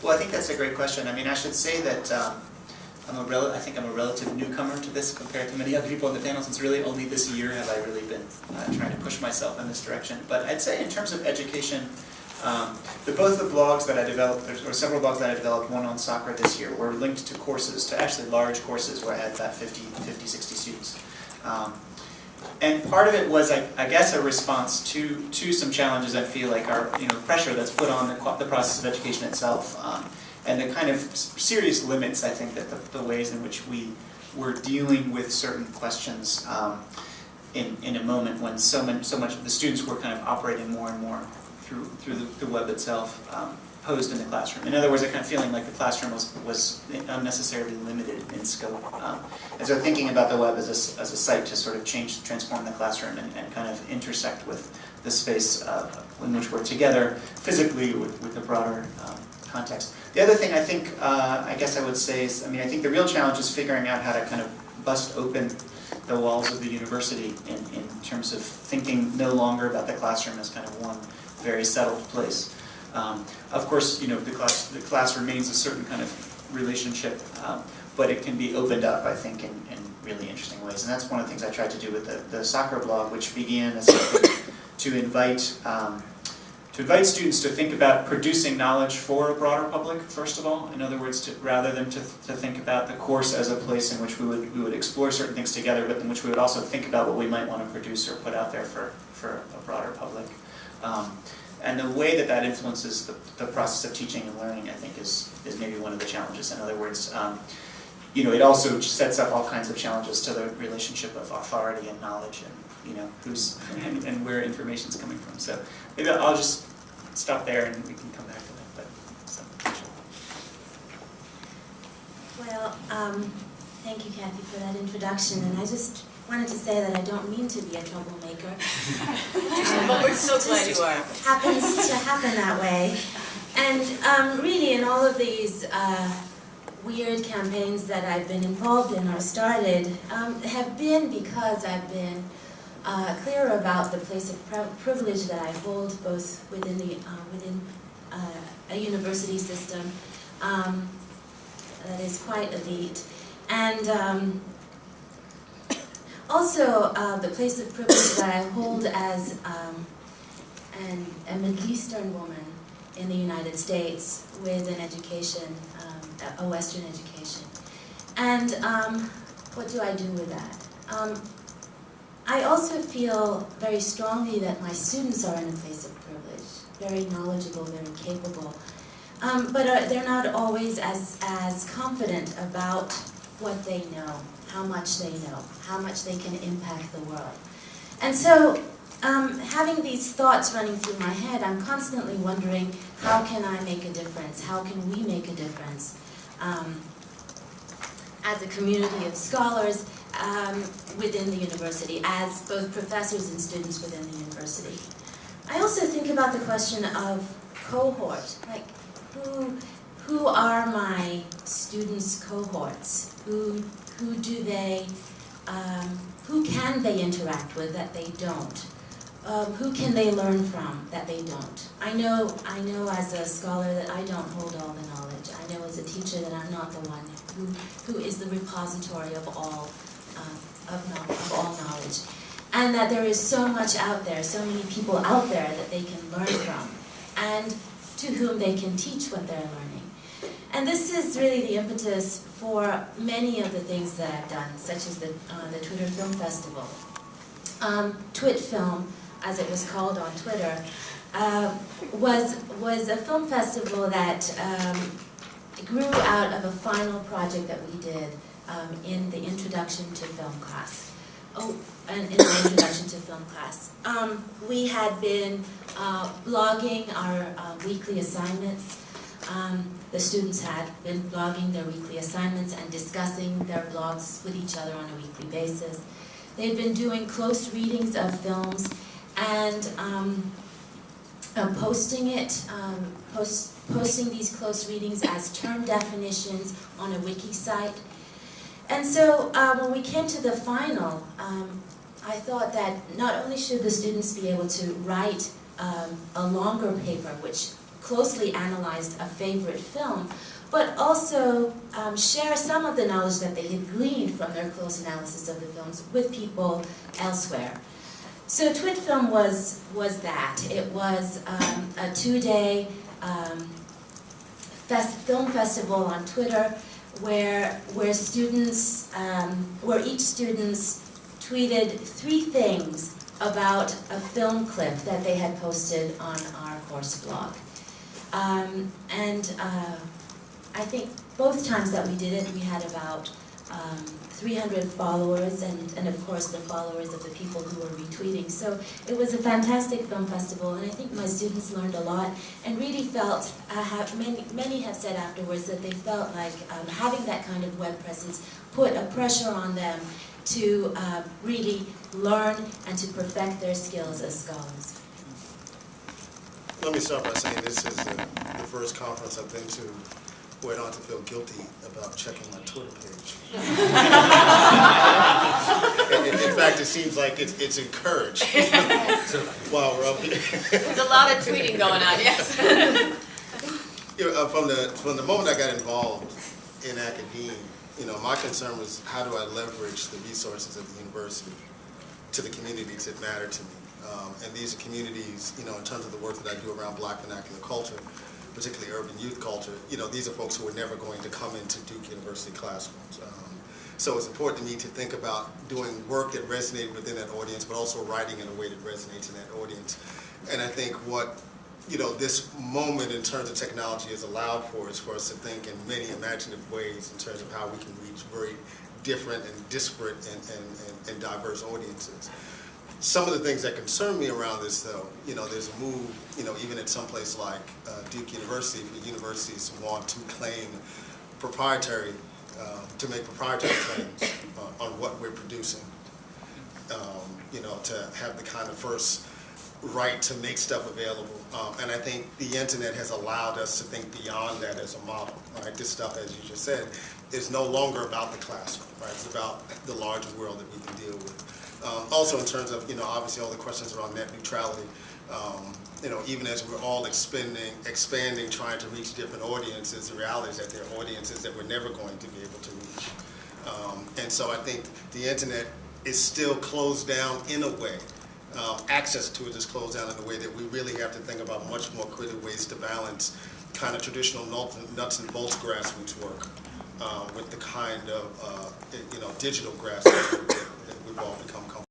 Well, I think that's a great question. I mean, I should say that I think I'm a relative newcomer to this compared to many other people on the panel, since really only this year have I really been trying to push myself in this direction. But I'd say in terms of education, both the blogs that I developed, or several blogs that I developed, one on soccer this year, were linked to courses, to actually large courses where I had about 50, 60 students. And part of it was, I guess, a response to some challenges I feel like are, pressure that's put on the process of education itself, and the kind of serious limits, I think, that the ways in which we were dealing with certain questions in a moment when so much of the students were kind of operating more and more through the web itself, posed in the classroom. In other words, I kind of feeling like the classroom was unnecessarily limited in scope. And so thinking about the web as a site to sort of transform the classroom and kind of intersect with the space in which we're together physically with the broader context. The other thing I think, I guess I would say is, I think the real challenge is figuring out how to kind of bust open the walls of the university in terms of thinking no longer about the classroom as kind of one very settled place. Of course, the class remains a certain kind of relationship, but it can be opened up, I think, in really interesting ways. And that's one of the things I tried to do with the soccer blog, which began as something to invite students to think about producing knowledge for a broader public, first of all. In other words, rather than to think about the course as a place in which we would explore certain things together, but in which we would also think about what we might want to produce or put out there for a broader public. And the way that influences the process of teaching and learning, I think, is maybe one of the challenges. In other words, it also sets up all kinds of challenges to the relationship of authority and knowledge, and and where information's coming from. So maybe I'll just stop there and we can come back to that. Well, thank you, Cathy, for that introduction. And I just wanted to say that I don't mean to be a troublemaker. But we're so glad you are. Happens to happen that way. And really, in all of these weird campaigns that I've been involved in or started, have been because I've been clear about the place of privilege that I hold, both within a university system that is quite elite, and also the place of privilege that I hold as a Middle Eastern woman in the United States with an education, a Western education. And what do I do with that? I also feel very strongly that my students are in a place of privilege, very knowledgeable, very capable, but they're not always as confident about what they know, how much they know, how much they can impact the world. And so, having these thoughts running through my head, I'm constantly wondering, how can I make a difference? How can we make a difference as a community of scholars within the university, as both professors and students within the university? I also think about the question of cohort, like who are my students' cohorts? Who do they, who can they interact with that they don't? Who can they learn from that they don't? I know as a scholar that I don't hold all the knowledge. I know as a teacher that I'm not the one who is the repository of all knowledge. And that there is so much out there, so many people out there that they can learn from, and to whom they can teach what they're learning. And this is really the impetus for many of the things that I've done, such as the Twitter Film Festival. Twit Film, as it was called on Twitter, was a film festival that grew out of a final project that we did in the Introduction to Film class. In the Introduction to Film class. We had been blogging our weekly assignments. The students had been blogging their weekly assignments and discussing their blogs with each other on a weekly basis. They'd been doing close readings of films and posting these close readings as term definitions on a wiki site. And so when we came to the final, I thought that not only should the students be able to write a longer paper, which closely analyzed a favorite film, but also share some of the knowledge that they had gleaned from their close analysis of the films with people elsewhere. So Twit Film was that. It was a two-day film festival on Twitter where students, where each students tweeted 3 things about a film clip that they had posted on our course blog. I think both times that we did it, we had about 300 followers, and of course the followers of the people who were retweeting. So it was a fantastic film festival, and I think my students learned a lot and really felt, many have said afterwards that they felt like having that kind of web presence put a pressure on them to really learn and to perfect their skills as scholars. Let me start by saying this is the first conference I've been to where I don't have to feel guilty about checking my Twitter page. In fact, it seems like it's encouraged while we're up here. There's a lot of tweeting going on, yes. From the moment I got involved in academia, my concern was how do I leverage the resources of the university to the communities that matter to me. And these are communities, in terms of the work that I do around Black vernacular culture, particularly urban youth culture, these are folks who are never going to come into Duke University classrooms. So it's important to me to think about doing work that resonated within that audience, but also writing in a way that resonates in that audience. And I think what this moment in terms of technology has allowed for is for us to think in many imaginative ways in terms of how we can reach very different and disparate and diverse audiences. Some of the things that concern me around this, though, there's a move, even at some place like Duke University, where universities want to claim proprietary, to make proprietary claims on what we're producing, to have the kind of first right to make stuff available. And I think the internet has allowed us to think beyond that as a model, right? This stuff, as you just said, is no longer about the classroom, right? It's about the larger world that we can deal with. Also in terms of, obviously all the questions around net neutrality, even as we're all expanding, trying to reach different audiences, the reality is that there are audiences that we're never going to be able to reach. And so I think the internet is still closed down in a way. Access to it is closed down in a way that we really have to think about much more creative ways to balance kind of traditional nuts and bolts grassroots work with the kind of digital grassroots work that we've all become comfortable with.